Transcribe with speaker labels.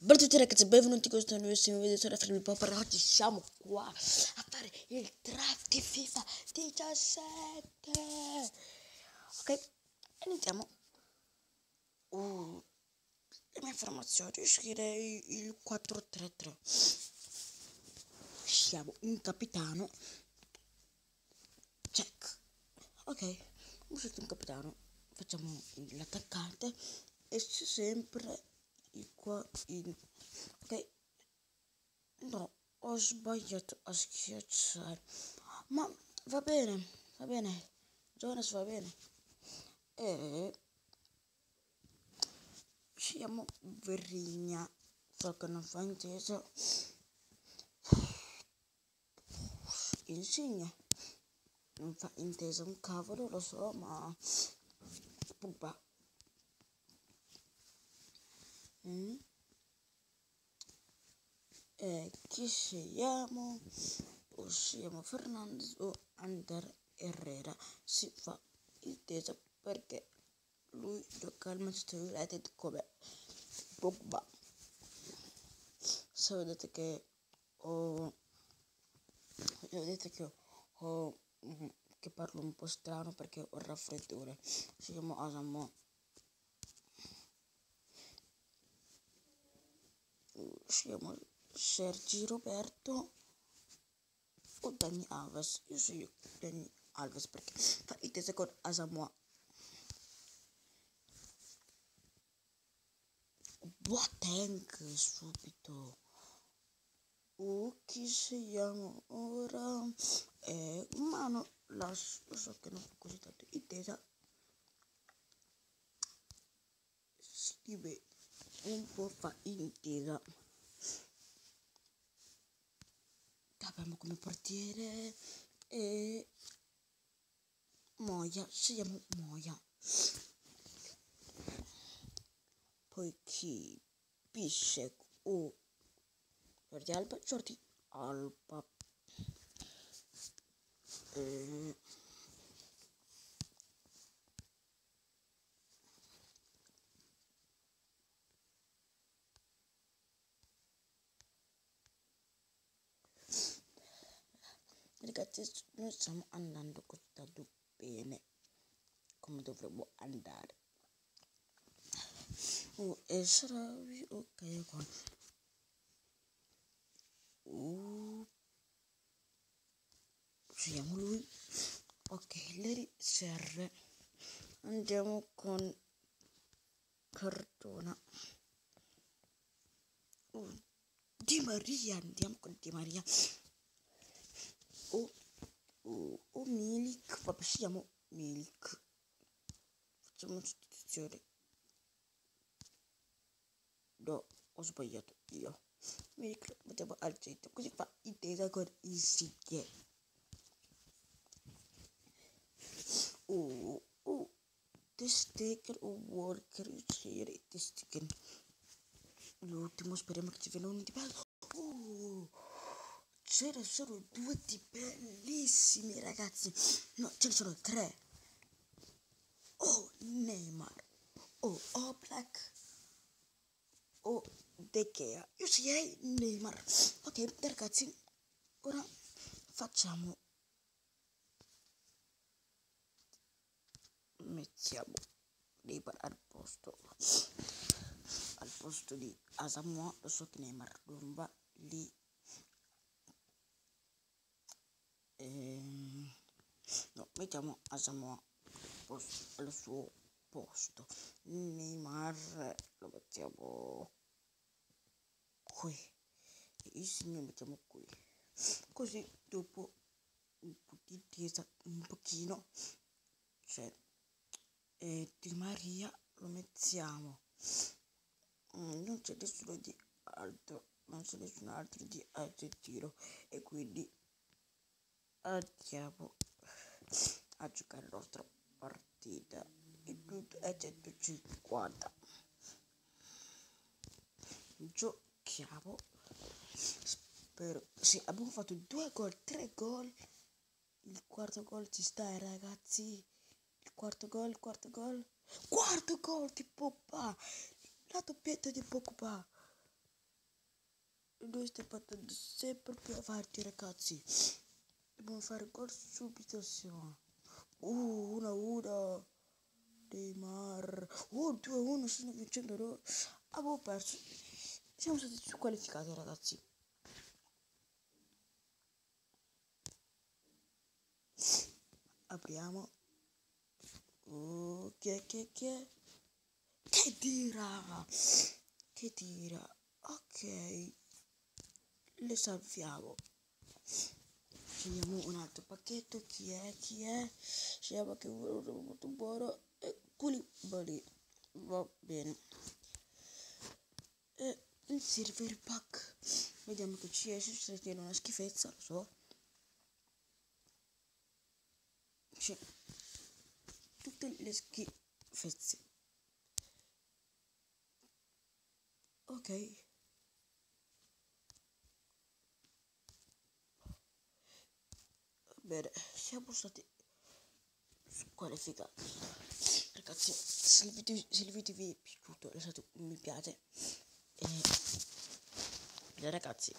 Speaker 1: Ciao a tutti ragazzi, benvenuti in questo nuovissimo video. Sono Free Popper. Oggi siamo qua a fare il draft di FIFA 17. Ok, iniziamo. Le mie informazioni, uscirei il 4-3-3. Siamo un capitano. Check. Ok, ho scelto un capitano. Facciamo l'attaccante. E c'è sempre qua in... Ok, no, ho sbagliato a schiacciare, ma va bene, Jonas va bene. E siamo Verigna, so che non fa inteso. Insigne non fa intesa un cavolo, lo so, ma Pogba. Chi scegliamo? O scegliamo Fernandez o Ander Herrera? Si fa intesa perché lui gioca al Manchester United come Pogba. Se vedete che che parlo un po' strano perché ho il raffreddore. Scegliamo Asamoah. Scegliamo Sergi Roberto o Dani Alves. Io sceglio Dani Alves perché fa intesa con Asamoah. Boateng subito. Chi scegliamo ora? Mano, lo so che non fa così tanto intesa. Scrive un po' fa intesa. Abbiamo come portiere Moia, scegliamo Moia. Poi chi? Piscek o Jordi Alba. Ragazzi, noi stiamo andando così tanto bene come dovremmo andare. E sarà ok qua. Scegliamo lui. Ok, le riserve. Andiamo con Cardona. Di Maria, andiamo con Di Maria. O Milik, vabbè, scegliamo Milik. Facciamo una sostituzione. No, ho sbagliato io. Milik lo mettiamo al centro, così fa intesa con Insigne. The Sticker o Walker, io sceglierei The Sticker. L'ultimo, speriamo che ci venga uno di bello. C'erano solo due di bellissimi, ragazzi. No, ce ne sono tre. Neymar. Oblak. De Gea. Io sceglierei Neymar. Ok, ragazzi, ora facciamo. Mettiamo Neymar al posto di Asamoah. Lo so che Neymar non va lì. No, mettiamo Asamoah al suo posto. Neymar lo mettiamo qui. Il signore mettiamo qui. Così dopo un po' di intesa, un pochino, cioè Di Maria lo mettiamo. Non c'è nessuno di altro, non c'è nessun altro di aggettivo e quindi andiamo a giocare la nostra partita. Il tutto è 150. Giochiamo. Spero. Sì, abbiamo fatto 2 gol, 3 gol. Il quarto gol ci sta, ragazzi. Il quarto gol. Quarto gol di Pogba. La doppietta di Pogba. Dove stai partendo sempre più avanti, ragazzi. Dobbiamo fare gol subito, Simone. 1-1. Neymar. 2-1, stanno vincendo loro. Avevo perso. Siamo stati squalificati, ragazzi. Apriamo. Chi è? Che tira? Che tira? Ok. Le salviamo. Scegliamo un altro pacchetto. Chi è? Scegliamo che uno molto buono. Koulibaly. Va bene. Il silver pack. Vediamo che ci esce. Se tiene una schifezza, lo so. C'è tutte le schifezze. Ok. Bene, siamo stati squalificati. Ragazzi, se il video vi è piaciuto, lasciate un mi piace. E ragazzi,